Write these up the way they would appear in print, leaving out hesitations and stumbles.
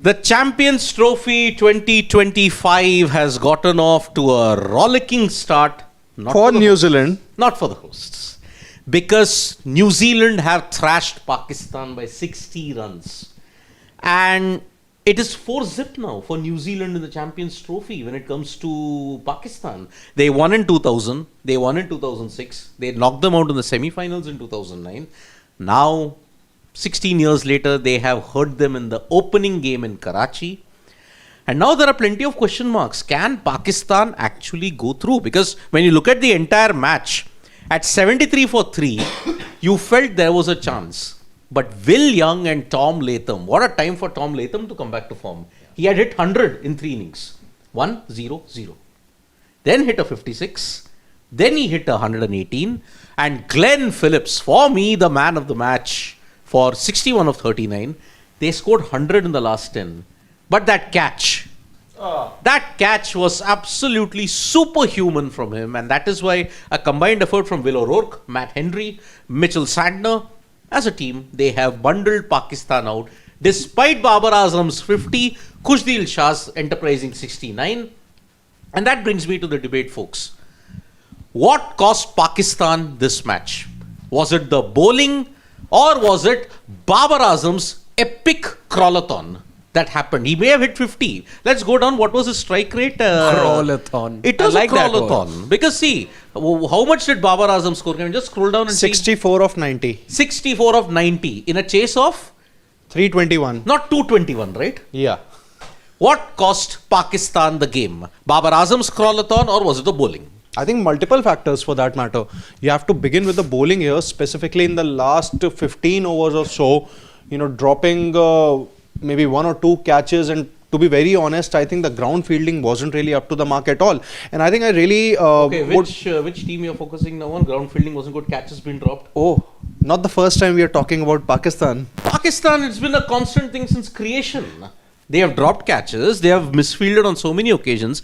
The Champions Trophy 2025 has gotten off to a rollicking start. Not for New Zealand. Not for the hosts. Because New Zealand have thrashed Pakistan by 60 runs. And it is 4-0 now for New Zealand in the Champions Trophy when it comes to Pakistan. They won in 2000. They won in 2006. They knocked them out in the semi-finals in 2009. Now, 16 years later, they have hurt them in the opening game in Karachi. And now there are plenty of question marks. Can Pakistan actually go through? Because when you look at the entire match, at 73 for 3, you felt there was a chance. But Will Young and Tom Latham, what a time for Tom Latham to come back to form. He had hit 100 in 3 innings. 1-0-0. Then hit a 56. Then he hit a 118. And Glenn Phillips, for me, the man of the match, for 61 of 39, they scored 100 in the last 10. But that catch was absolutely superhuman from him. And that is why a combined effort from Will O'Rourke, Matt Henry, Mitchell Santner, as a team, they have bundled Pakistan out. Despite Babar Azam's 50, Khushdil Shah's enterprising 69. And that brings me to the debate, folks. What cost Pakistan this match? Was it the bowling? Or was it Babar Azam's epic crawlathon that happened? He may have hit 50. Let's go down. What was his strike rate? Crawlathon. It was a crawlathon. Because see, how much did Babar Azam score? Can you just scroll down and 64 of 90. 64 of 90 in a chase of? 321. Not 221, right? Yeah. What cost Pakistan the game? Babar Azam's crawlathon or was it the bowling? I think multiple factors for that matter. You have to begin with the bowling here, specifically in the last 15 overs or so, dropping maybe 1 or 2 catches. And to be very honest, I think the ground fielding wasn't really up to the mark at all. And I think I really... which team you're focusing now on? Ground fielding wasn't good, catches been dropped? Oh, not the first time we are talking about Pakistan. Pakistan, it's been a constant thing since creation. They have dropped catches, they have misfielded on so many occasions.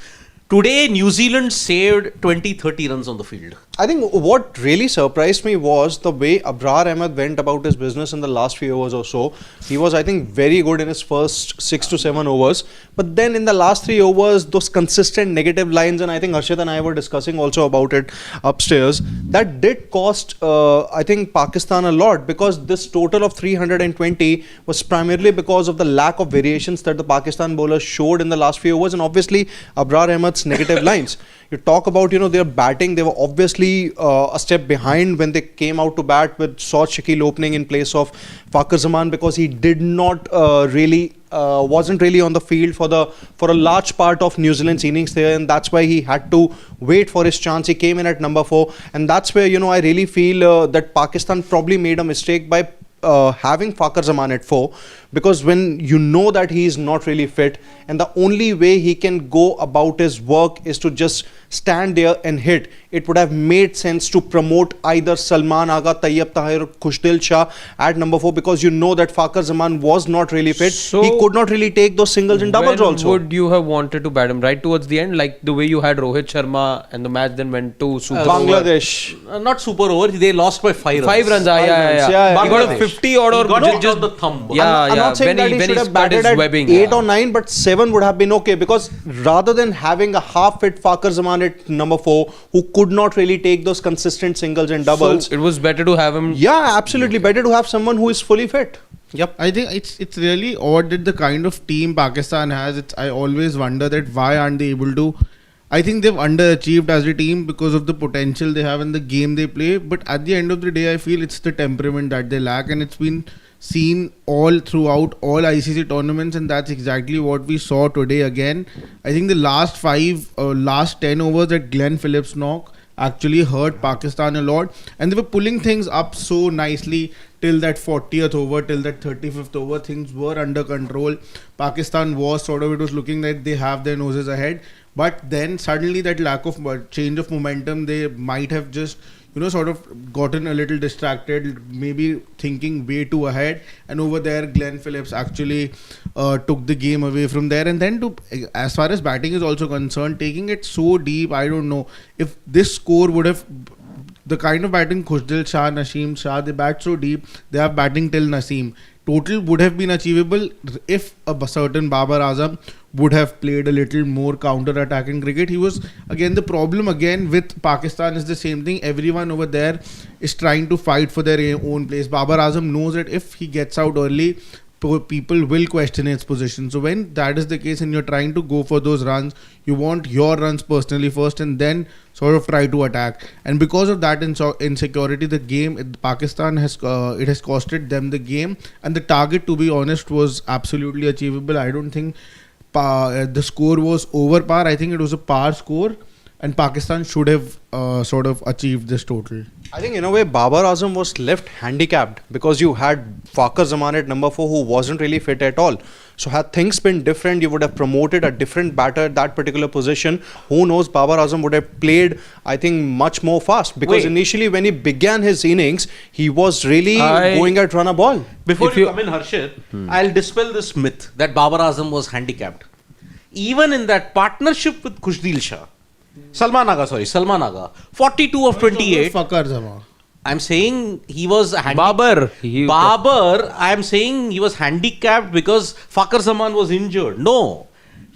Today, New Zealand saved 20-30 runs on the field. I think what really surprised me was the way Abrar Ahmed went about his business in the last few overs or so. He was, I think, very good in his first 6 to 7 overs. But then in the last 3 overs, those consistent negative lines, and I think Harshit and I were discussing also about it upstairs, that did cost, I think, Pakistan a lot, because this total of 320 was primarily because of the lack of variations that the Pakistan bowlers showed in the last few overs, and obviously Abrar Ahmed's negative lines. You talk about, their batting, they were obviously a step behind when they came out to bat with Saud Shakil opening in place of Fakhar Zaman, because he did not wasn't really on the field for a large part of New Zealand's innings there, and that's why he had to wait for his chance. He came in at number 4, and that's where, I really feel that Pakistan probably made a mistake by having Fakhar Zaman at 4, because when you know that he is not really fit and the only way he can go about his work is to just stand there and hit, it would have made sense to promote either Salman Agha, Tayyab Tahir or Khushdil Shah at number 4, because you know that Fakhar Zaman was not really fit. So he could not really take those singles and doubles also. Would you have wanted to bat him right towards the end, like the way you had Rohit Sharma and the match then went to Super Bangladesh? Not Super Over, they lost by 5 runs. 5 runs, yeah. He got a 50 odd or just the thumb. I'm not saying that he should have batted at 8 or 9, but 7 would have been okay, because rather than having a half-fit Fakhar Zaman at number 4, who could not really take those consistent singles and doubles. So it was better to have him. Yeah, absolutely. Better to have someone who is fully fit. Yep. I think it's really odd that the kind of team Pakistan has. I always wonder that why aren't they able to. I think they've underachieved as a team because of the potential they have in the game they play. But at the end of the day, I feel it's the temperament that they lack, and it's been seen all throughout all ICC tournaments, and that's exactly what we saw today again. I think the last 10 overs that Glenn Phillips knocked actually hurt Pakistan a lot, and they were pulling things up so nicely till that 40th over, till that 35th over. Things were under control. Pakistan was it was looking like they have their noses ahead, but then suddenly that lack of change of momentum, they might have just sort of gotten a little distracted, maybe thinking way too ahead, and over there Glenn Phillips actually took the game away from there. And then as far as batting is also concerned, taking it so deep, I don't know if this score would have, the kind of batting Khushdil Shah, Naseem Shah, they bat so deep, they have batting till Naseem. total would have been achievable if a certain Babar Azam would have played a little more counter-attacking cricket. He was, again, the problem again with Pakistan is the same thing. Everyone over there is trying to fight for their own place. Babar Azam knows that if he gets out early, people will question his position. So when that is the case and you're trying to go for those runs, you want your runs personally first and then sort of try to attack. And because of that insecurity, the game, Pakistan has it has costed them the game. And the target, to be honest, was absolutely achievable. I don't think the score was over par. I think it was a par score, and Pakistan should have sort of achieved this total. I think in a way Babar Azam was left handicapped because you had Fakhar Zaman at number 4 who wasn't really fit at all. So had things been different, you would have promoted a different batter at that particular position. Who knows, Babar Azam would have played, I think, much more fast because initially when he began his innings, he was really going at run a ball. Before you come in, Harshit, I'll dispel this myth that Babar Azam was handicapped. Even in that partnership with Khushdil Shah, Salman Aga, 42 of 28. Fakhar Zaman. I'm saying he was Babar. I'm saying he was handicapped because Fakhar Zaman was injured. No.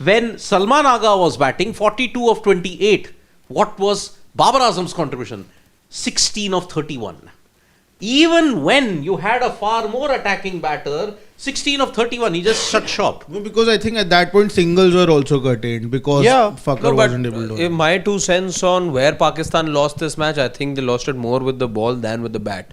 When Salman Aga was batting, 42 of 28, what was Babar Azam's contribution? 16 of 31. Even when you had a far more attacking batter, 16 of 31, he just shut shop. No, because I think at that point singles were also curtained because Fakhar wasn't able to. My 2 cents on where Pakistan lost this match, I think they lost it more with the ball than with the bat.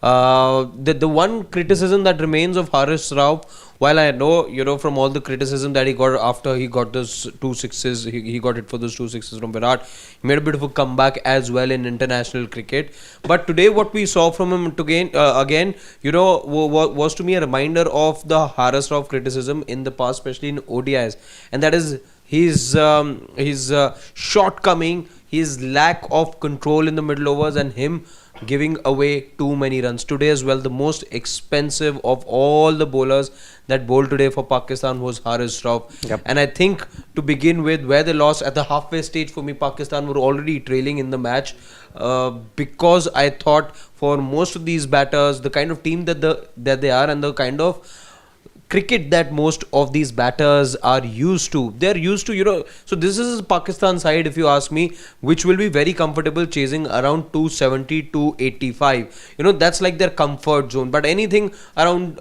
The one criticism that remains of Haris Rauf, while I know, from all the criticism that he got after he got those 2 sixes, he got it for those 2 sixes from Virat. He made a bit of a comeback as well in international cricket. But today, what we saw from him again, was to me a reminder of the Haris Rauf criticism in the past, especially in ODIs, and that is his shortcoming, his lack of control in the middle overs, and him giving away too many runs. Today as well, the most expensive of all the bowlers that bowled today for Pakistan was Haris Rauf. Yep. And I think to begin with, where they lost at the halfway stage for me, Pakistan were already trailing in the match because I thought for most of these batters, the kind of team that they are and the kind of cricket that most of these batters are used to. They're used to, so this is Pakistan side, if you ask me, which will be very comfortable chasing around 270, 285. That's like their comfort zone. But anything around,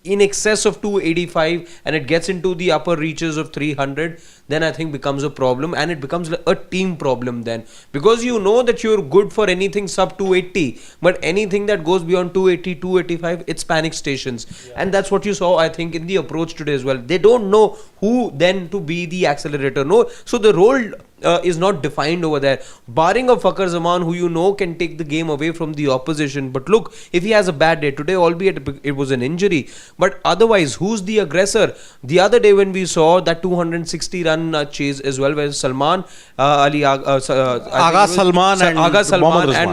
in excess of 285 and it gets into the upper reaches of 300, then I think becomes a problem, and it becomes a team problem then, because you know that you're good for anything sub 280, but anything that goes beyond 280, 285, it's panic stations. And that's what you saw, I think, in the approach today as well. They don't know who then to be the accelerator. No, so the role is not defined over there, barring of Fakhar Zaman, who can take the game away from the opposition. But look, if he has a bad day today, albeit it was an injury, but otherwise, who's the aggressor? The other day when we saw that 260 run chase as well, where Salman Aga Salman and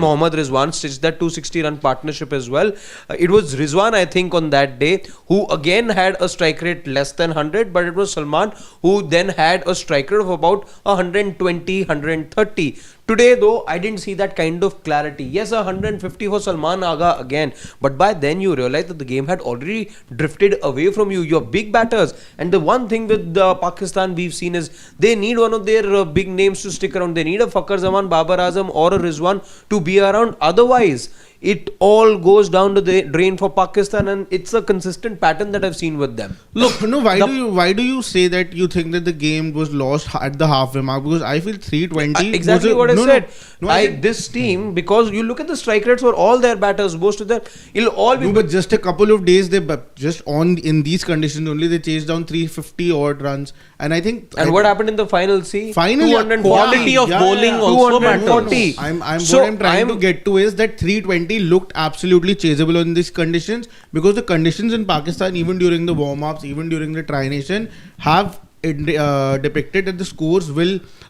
Mohammad Rizwan stitched that 260 run partnership as well. It was Rizwan, I think, on that day, who again had a strike rate less than 100, but it was Salman who then had a strike rate of about 120, 130. Today, though, I didn't see that kind of clarity. Yes, 150 for Salman Aga again, but by then you realize that the game had already drifted away from you. Your big batters, and the one thing with Pakistan we've seen is they need one of their big names to stick around. They need a Fakhar Zaman, Babar Azam or a Rizwan to be around. Otherwise, it all goes down to the drain for Pakistan, and it's a consistent pattern that I've seen with them. Look, why do you say that you think that the game was lost at the halfway mark? Because I feel 320 exactly what I said. This team, because you look at the strike rates for all their batters, most of them, it'll all be. No, but just a couple of days, in these conditions only, they chased down 350 odd runs, and I think. And what happened in the final? See, quality of bowling also matters. What I'm trying to get to is that 320 looked absolutely chaseable in these conditions, because the conditions in Pakistan, even during the warm-ups, even during the tri-nation, have depicted that the scores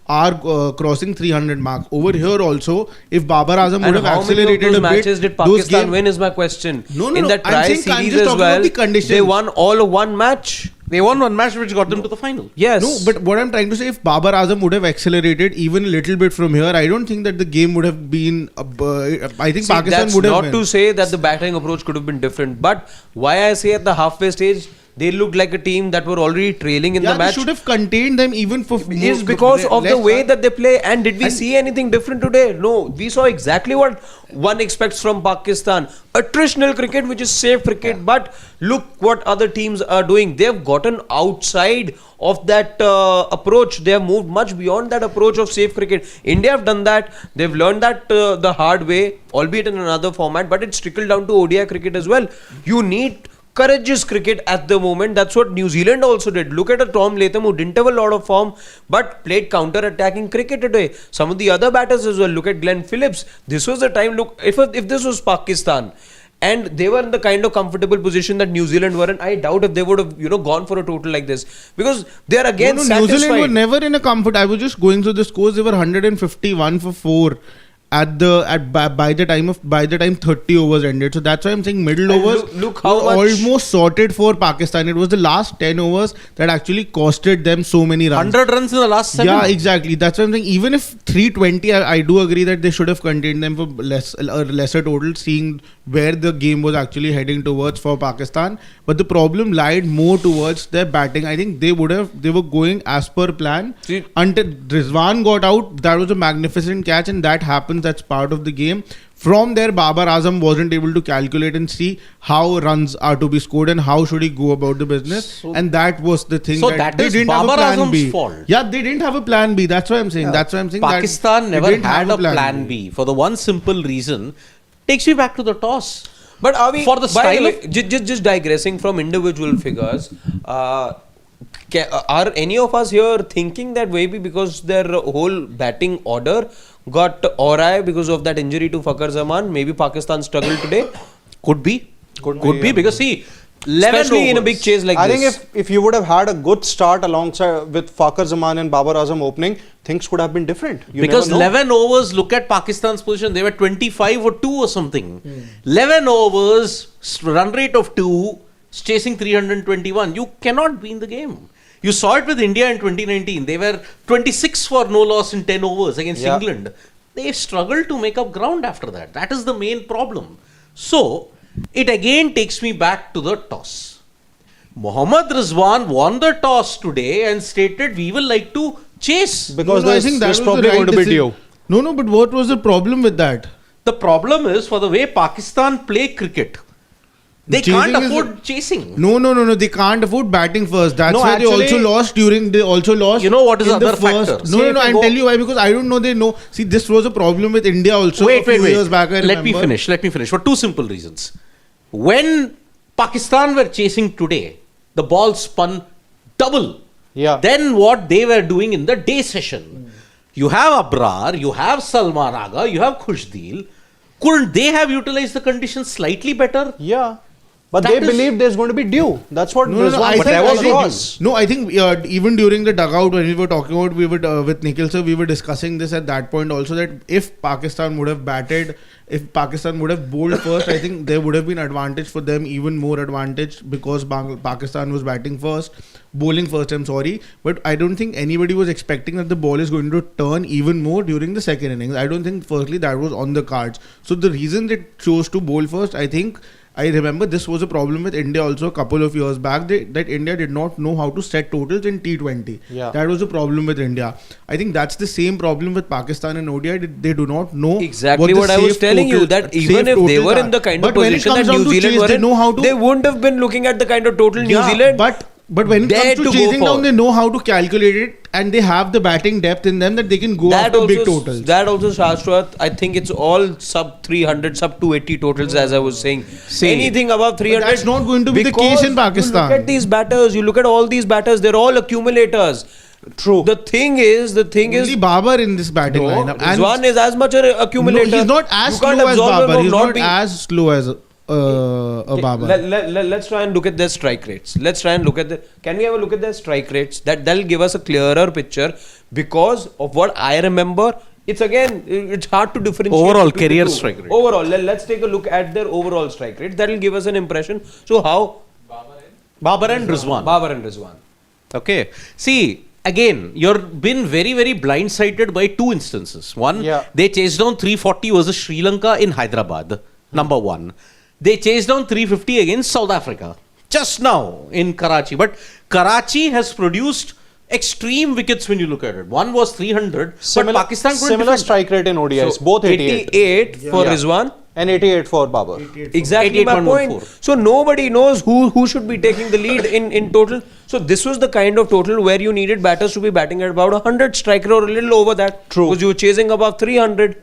are crossing 300 mark. Over here also, if Babar Azam would have accelerated those a bit, matches did Pakistan win is my question. No, in the I'm saying series just as well, the conditions. they won all of one match. They won one match which got them to the final. Yes. No, but what I'm trying to say, if Babar Azam would have accelerated even a little bit from here, I don't think that the game would have been. I think See, Pakistan that's would have. not to say that the batting approach could have been different, but why I say at the halfway stage they looked like a team that were already trailing in the match. They should have contained them even for. Is because of the way that they play. And did we see anything different today? No, we saw exactly what one expects from Pakistan. Attritional cricket, which is safe cricket, but look what other teams are doing. They have gotten outside of that approach. They have moved much beyond that approach of safe cricket. India have done that. They've learned that the hard way, albeit in another format, but it's trickled down to ODI cricket as well. You need courageous cricket at the moment. That's what New Zealand also did. Look at a Tom Latham who didn't have a lot of form but played counter-attacking cricket today. Some of the other batters as well. Look at Glenn Phillips. This was the time. Look, if this was Pakistan and they were in the kind of comfortable position that New Zealand were in, I doubt if they would have gone for a total like this, because they are again New satisfied. Zealand were never in a comfort. I was just going through the scores. They were 151 for 4 by the time 30 overs ended. So that's why I'm saying middle And overs look how were much- almost sorted for Pakistan. It was the last 10 overs that actually costed them so many runs. 100 runs in the last 7. Yeah, exactly. That's what I'm saying. Even if 320, I do agree that they should have contained them for lesser total, seeing where the game was actually heading towards for Pakistan. But the problem lied more towards their batting. I think they were going as per plan See- until Rizwan got out. That was a magnificent catch, and that happens. That's part of the game. From there, Babar Azam wasn't able to calculate and see how runs are to be scored and how should he go about the business. And that was the thing. So that that they is didn't have a Babar plan Azam's B. fault. Yeah, they didn't have a plan B. That's why I'm saying. That's why I'm saying. Pakistan that never they didn't had have a plan B for the one simple reason. Takes me back to the toss. But are we, For the by style way, just digressing from individual figures, are any of us here thinking that maybe because their whole batting order got awry because of that injury to Fakhar Zaman, maybe Pakistan struggled today? Could be. Could be because see, 11 Especially in a overs. big chase like I this. think if you would have had a good start alongside with Fakhar Zaman and Babar Azam opening, things could have been different. You Because never know. 11 overs, look at Pakistan's position, they were 25 or 2 or something. 11 overs, run rate of 2, chasing 321. You cannot be in the game. You saw it with India in 2019. They were 26 for no loss in 10 overs against Yeah. England. They struggled to make up ground after that. That is the main problem. So, it again takes me back to the toss. Mohammad Rizwan won the toss today and stated we will like to chase. Because I think that there's was probably the right going to be decision. due. No, but what was the problem with that? The problem is for the way Pakistan play cricket. They Chasing can't is- afford chasing. No. They can't afford batting first. That's No, why they actually- also lost during. They also lost. You know what is in the the other first. factor? No, See, if you I'll go- tell you why. Because I don't know. They know. See, this was a problem with India also. Wait. a few years back. I Let me remember. finish. For two simple reasons. When Pakistan were chasing today, the ball spun double. Yeah. Then what they were doing in the day session. You have Abrar, you have Salman Agha, you have Khushdeel. Couldn't they have utilized the conditions slightly better? Yeah. But That they is- believe there's going to be due. That's what No, Rizwan I but think- that was I think- across. No, I think even during the dugout when we were talking about, we were with Nikhil sir, we were discussing this at that point also, that if Pakistan would have batted, if Pakistan would have bowled first, I think there would have been advantage for them, even more advantage, because Pakistan was batting first, bowling first. I'm sorry, but I don't think anybody was expecting that the ball is going to turn even more during the second innings. I don't think firstly that was on the cards. So the reason they chose to bowl first, I think. I remember this was a problem with India also a couple of years back, that India did not know how to set totals in T20. Yeah. That was a problem with India. I think that's the same problem with Pakistan and ODI. They do not know Exactly the what I was safe telling you, total- that even safe if they totals were are. in the kind But of when it position comes that down New to Zealand chase, were they in, know how to. they wouldn't have been looking at the kind of total New Yeah, Zealand. But when it dared comes to to go chasing for. down, they know how to calculate it, and they have the batting depth in them that they can go after big totals. That also, Shashwat, I think it's all sub 300, sub 280 totals, as I was saying. Anything above 300. that's not going to be the because case in Pakistan. You look at these batters, you look at all these batters, they're all accumulators. True. The thing is, Only Babar in this batting no, lineup. And Rizwan is as much an no, accumulator. he's not as You can't slow as absorb him Babar. of He's not not being- as slow as a Babar. Let's try and look at their strike rates. Let's try and look at the. Can we have a look at their strike rates? That'll give us a clearer picture, because of what I remember. It's hard to differentiate. Overall between the career two. strike rate. Overall, let's take a look at their overall strike rate. That'll give us an impression. So how Babar and Rizwan. Babar and Rizwan. Okay. See, again, you've been very, very blindsided by two instances. One, they chased down 340 versus Sri Lanka in Hyderabad. Number one. They chased down 350 against South Africa. Just now in Karachi. But Karachi has produced extreme wickets when you look at it. One was 300, but Pakistan couldn't similar defend. strike rate in ODIs. So Both 88. 88 for Rizwan. And 88 for Babar. Exactly my point. 88.14. So nobody knows who should be taking the lead in total. So this was the kind of total where you needed batters to be batting at about 100 striker or a little over that. True. Because you were chasing above 300.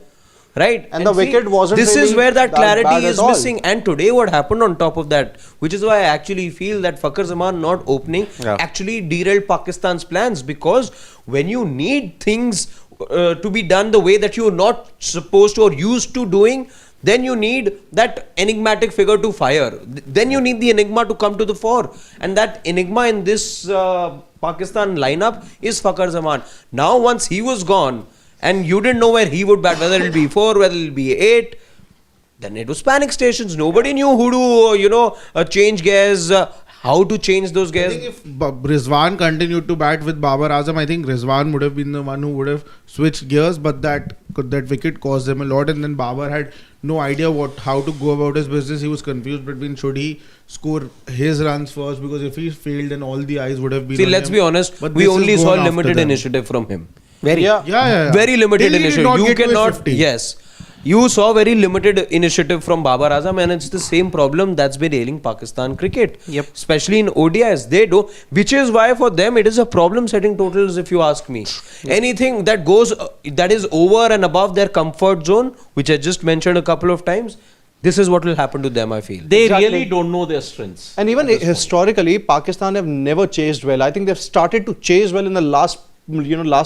Right? And the wicket wasn't This is really where that that bad clarity at is all. missing. And today what happened on top of that, which is why I actually feel that Fakhar Zaman not opening actually derailed Pakistan's plans, because when you need things to be done the way that you're not supposed to or used to doing, then you need that enigmatic figure to fire. Then you need the enigma to come to the fore. And that enigma in this Pakistan lineup is Fakhar Zaman. Now once he was gone, and you didn't know where he would bat, whether it'll be 4, whether it'll be 8, then it was panic stations. Nobody knew who to, change gears, how to change those I gears. think if Rizwan continued to bat with Babar Azam, I think Rizwan would have been the one who would have switched gears, but that wicket caused them a lot, and then Babar had no idea how to go about his business. He was confused between should he score his runs first, because if he failed, then all the eyes would have been See, on let's him. be honest, But we this is only saw gone after limited them. initiative from him. Very. Yeah. Very limited Till he did initiative. not You get to his cannot. 50. Yes. You saw very limited initiative from Babar Azam, and it's the same problem that's been ailing Pakistan cricket. Yep. Especially in ODIs. They do, which is why for them it is a problem setting totals, if you ask me. Anything that goes, that is over and above their comfort zone, which I just mentioned a couple of times, this is what will happen to them, I feel. They Exactly. really don't know their strengths. And even historically, Pakistan have never chased well. I think they've started to chase well in the last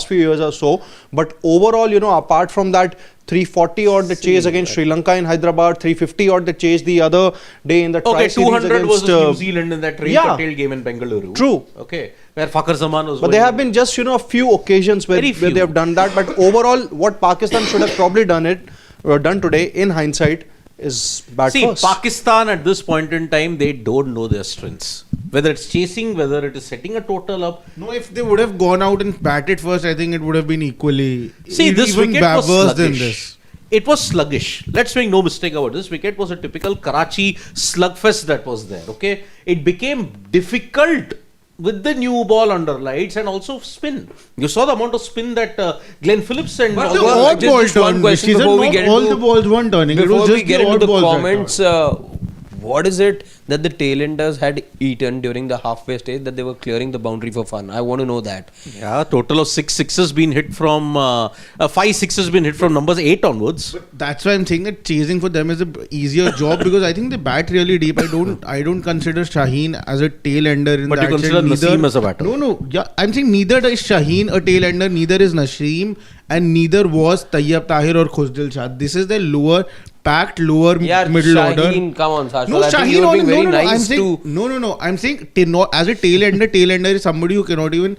few years or so. But overall, apart from that 340 odd the chase against Sri Lanka in Hyderabad, 350 odd the chase the other day in the Okay, tri-series 200 against versus New Zealand in that Ray yeah. Patel game in Bengaluru. True. Okay, where Fakhar Zaman was. But there have been just a few occasions where Very few. they have done that. But overall, what Pakistan should have probably done today in hindsight is bat See, first. Pakistan at this point in time, they don't know their strengths. Whether it's chasing, whether it is setting a total up. No, if they would have gone out and batted first, I think it would have been equally. See, this even wicket was worse than sluggish. this. It was sluggish. Let's make no mistake about this. Wicket was a typical Karachi slugfest that was there. Okay, it became difficult with the new ball under lights and also spin. You saw the amount of spin that Glenn Phillips and But all the the odd others- ball Just turn, one question season, before we not get all into- the balls weren't turning. It Before was we just get the into odd the balls that comments, turned. what is it that the tailenders had eaten during the halfway stage that they were clearing the boundary for fun? I want to know that. Yeah, total of 6 sixes been hit from 5 sixes been hit from numbers 8 onwards. That's why I'm saying that chasing for them is a easier job, because I think they bat really deep. I don't consider Shaheen as a tail ender in But that you consider sense. Naseem as a batter. No. Yeah, I'm saying neither is Shaheen a tail ender, neither is Naseem, and neither was Tayyab Tahir or Khushdil Shah. This is the packed lower Yeah, middle order. Shaheen, come on, Sashwat. No, I think Shaheen, you're being very I'm nice saying, to... no. I'm saying as a tail ender is somebody who cannot even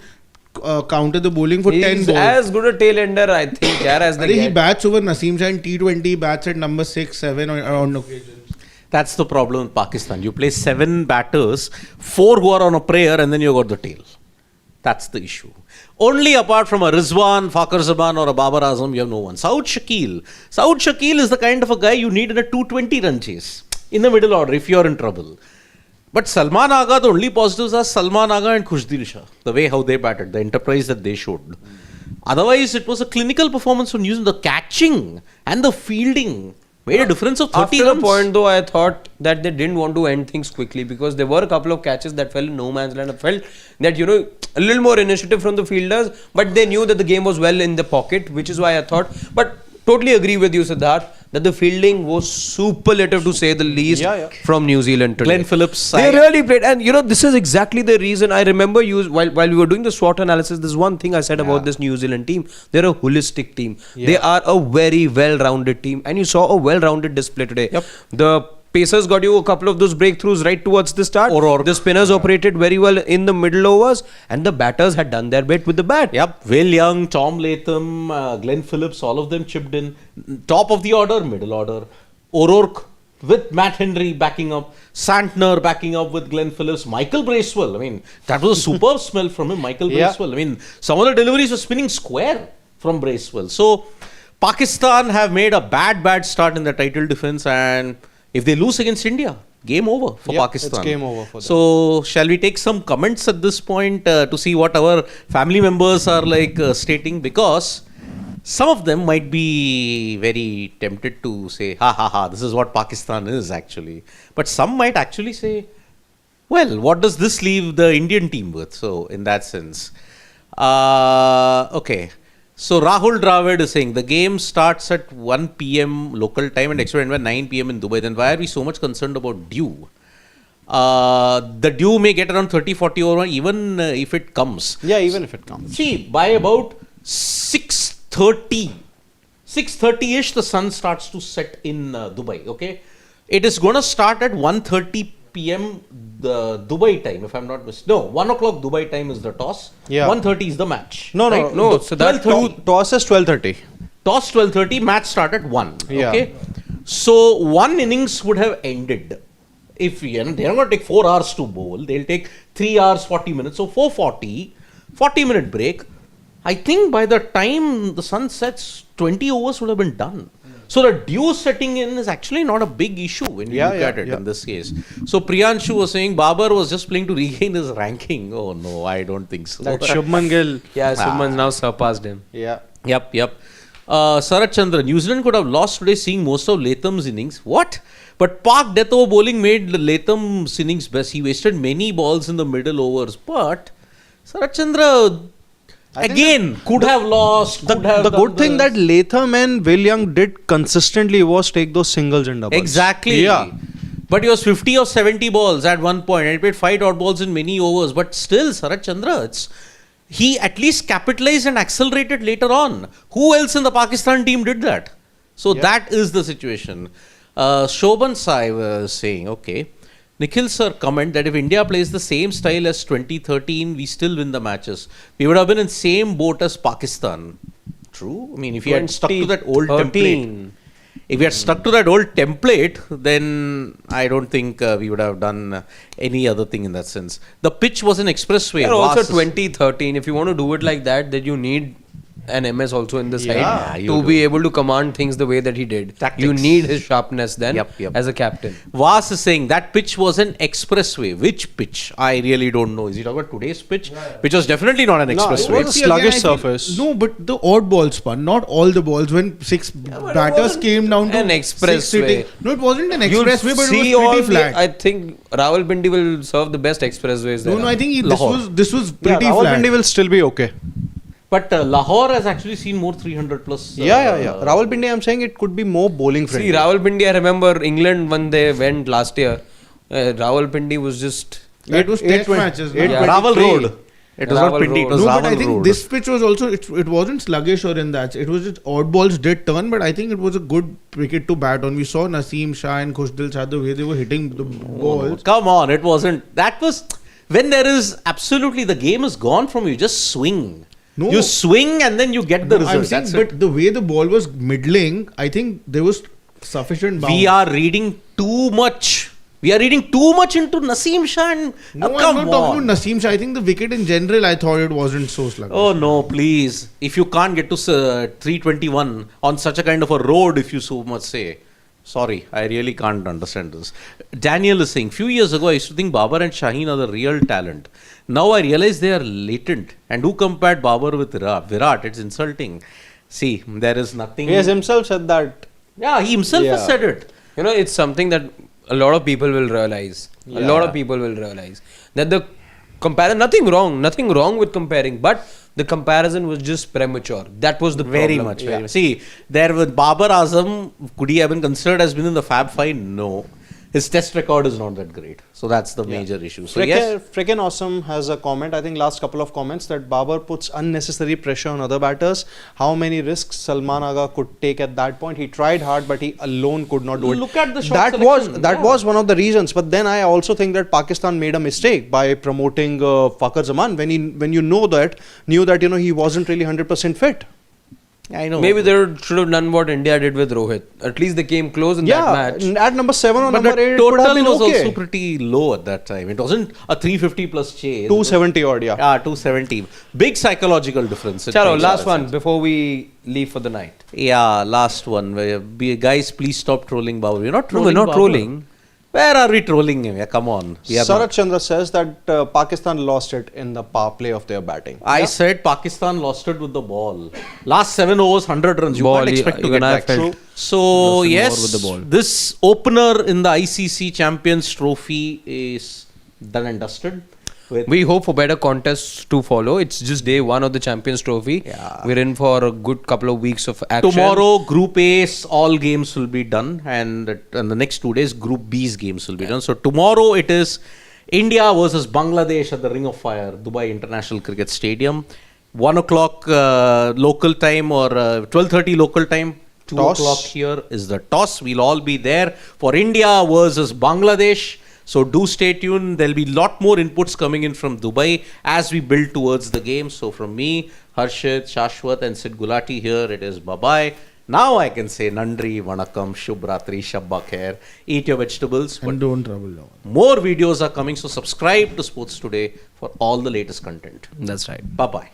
counter the bowling for 10 He's balls. as good a tail ender, I think, as they He get. bats over Naseem Shah in T20, bats at number 6, 7 on occasions. That's the problem with Pakistan. You play 7 batters, 4 who are on a prayer, and then you got the tail. That's the issue. Only apart from a Rizwan, Fakhar Zaman or a Babar Azam, you have no one. Saud Shakil is the kind of a guy you need in a 220 run chase in the middle order if you're in trouble. But Salman Agha, the only positives are Salman Agha and Khushdil Shah. The way how they batted, the enterprise that they showed. Otherwise, it was a clinical performance from using the catching and the fielding. Made a difference of 30 After runs. a point, though, I thought that they didn't want to end things quickly, because there were a couple of catches that fell in no man's land. I felt that, a little more initiative from the fielders, but they knew that the game was well in the pocket, which is why I thought. But totally agree with you, Siddharth, that the fielding was superlative, to say the least, from New Zealand today. Glenn Phillips. They really played, and this is exactly the reason. I remember while we were doing the SWOT analysis, there's one thing I said about this New Zealand team. They're a holistic team. They are a very well-rounded team, and you saw a well-rounded display today. Yep. The Pacers got you a couple of those breakthroughs right towards the start. The spinners operated very well in the middle overs, and the batters had done their bit with the bat. Yep, Will Young, Tom Latham, Glenn Phillips, all of them chipped in. Top of the order, middle order. O'Rourke with Matt Henry backing up, Santner backing up with Glenn Phillips, Michael Bracewell. I mean, that was a superb smell from him, Michael Bracewell. I mean, some of the deliveries were spinning square from Bracewell. So, Pakistan have made a bad start in the title defense, and if they lose against India, game over for Pakistan. It's game over for them. So, shall we take some comments at this point to see what our family members are like stating? Because some of them might be very tempted to say, ha, this is what Pakistan is actually. But some might actually say, well, what does this leave the Indian team with? So, in that sense. Okay. So, Rahul Dravid is saying the game starts at 1 p.m. local time and extra by 9 p.m. in Dubai. Then why are we so much concerned about dew? The dew may get around 30-40 over even if it comes. Yeah, even if it comes. See, by about 6:30-ish, the sun starts to set in Dubai, okay? It is going to start at 1:30 p.m. the Dubai time, if I'm not mistaken. No, 1 o'clock Dubai time is the toss. Yeah. 1:30 is the match. No. So that 12:30. Toss is 12:30. Toss 12:30, match start at 1. Yeah. Okay? So, one innings would have ended. If they're not going to take 4 hours to bowl, they'll take 3 hours, 40 minutes. So, 4:40, 40-minute break. I think by the time the sun sets, 20 overs would have been done. So the dew setting in is actually not a big issue when you look at it in this case. So Priyanshu was saying Babar was just playing to regain his ranking. Oh no, I don't think so. That Shubman Gill. Yeah, Shubman's now surpassed him. Yeah. Yep. Sarat Chandra, New Zealand could have lost today seeing most of Latham's innings. What? But PAK death over bowling made Latham's innings best. He wasted many balls in the middle overs. But Sarat Chandra again could have lost. The good thing that Latham and Will Young did consistently was take those singles and doubles. Exactly. Yeah. But he was 50 or 70 balls at one point and he played 5 dot balls in many overs. But still, Sarat Chandra, he at least capitalized and accelerated later on. Who else in the Pakistan team did that? So that is the situation. Shobhan Sai was saying, okay, Nikhil sir comment that if India plays the same style as 2013, we still win the matches. We would have been in same boat as Pakistan. True. I mean, if we had stuck to that old template. If we had stuck to that old template, then I don't think we would have done any other thing in that sense. The pitch was an expressway. And also 2013, if you want to do it like that, then you need an MS also in the side to be able to command things the way that he did. Tactics. You need his sharpness then as a captain. Vas is saying that pitch was an expressway. Which pitch? I really don't know. Is he talking about today's pitch? Which was definitely not an expressway. It was a sluggish surface. No, but the odd ball spun, not all the balls. When 6 batters came down to an expressway. No, it wasn't an expressway, but it was pretty flat. I think Rawalpindi will serve the best expressways there. No, I think this was pretty flat. Rawalpindi will still be okay. But Lahore has actually seen more 300 plus. Rawalpindi, I'm saying it could be more bowling friendly. See, Rawalpindi, I remember England when they went last year. Rawalpindi was just. It was test matches. Rawal Road. It was not Pindi, it was No, Rawal but I think Road. this pitch was also, it wasn't sluggish or in that. It was just odd balls did turn, but I think it was a good wicket to bat on. We saw Naseem Shah and Khushdil Shah, the way they were hitting the balls. Come on, it wasn't. That was when there is absolutely the game is gone from you. Just swing. No. You swing and then you get the result. I'm saying, That's but it. the way the ball was middling, I think there was sufficient bounce. We are reading too much. We are reading too much into Naseem Shah. And, No, come I'm not talking about Naseem Shah. I think the wicket in general, I thought it wasn't so sluggish. Oh no, please. If you can't get to 321 on such a kind of a road, if you so much say. Sorry, I really can't understand this. Daniel is saying, few years ago I used to think Babar and Shaheen are the real talent. Now I realize they are latent. And who compared Babar with Virat? It's insulting. See, there is nothing. He has himself said that. Yeah, he himself has said it. You know, it's something that a lot of people will realize. A lot of people will realize that the comparison, nothing wrong with comparing, but the comparison was just premature. That was the Very problem. much. Very much. See, there with Babar Azam, could he have been considered as being in the Fab Five? No. His test record is not that great. So that's the major issue. So Freaking Awesome has a comment, I think last couple of comments, that Babar puts unnecessary pressure on other batters. How many risks Salman Agha could take at that point? He tried hard, but he alone could not do it. Look at the shot selection. That was one of the reasons. But then I also think that Pakistan made a mistake by promoting Fakhar Zaman when you knew that he wasn't really 100% fit. I know. Maybe they should have done what India did with Rohit. At least they came close in that match. At number 7 or But number the 8 could have total been was okay. also pretty low at that time. It wasn't a 350 plus chase. 270 odd, yeah. 270. Big psychological difference. Chalo, last one before we leave for the night. Yeah, last one. Guys, please stop trolling Babar. We're not trolling. No, we're not Babar. trolling. Where are we trolling him? Yeah, come on. We are Sarat not. Chandra says that Pakistan lost it in the power play of their batting. I said Pakistan lost it with the ball. Last 7 overs, 100 runs. You Ball, can't expect to even get I back. felt So, lost more yes, with the ball. this opener in the ICC Champions Trophy is done and dusted. We hope for better contests to follow. It's just day 1 of the Champions Trophy. Yeah. We're in for a good couple of weeks of action. Tomorrow, Group A's all games will be done, and the next 2 days, Group B's games will be done. So tomorrow it is India versus Bangladesh at the Ring of Fire, Dubai International Cricket Stadium. 1 o'clock local time or 12:30 local time. 2 Toss. o'clock here is the toss. We'll all be there for India versus Bangladesh. So do stay tuned. There'll be a lot more inputs coming in from Dubai as we build towards the game. So from me, Harshit, Shashwat and Sid Gulati here, it is bye-bye. Now I can say Nandri, Vanakkam, Shubhratri, Shabba Khair. Eat your vegetables. And don't trouble no one. More videos are coming. So subscribe to Sports Today for all the latest content. That's right. Bye-bye.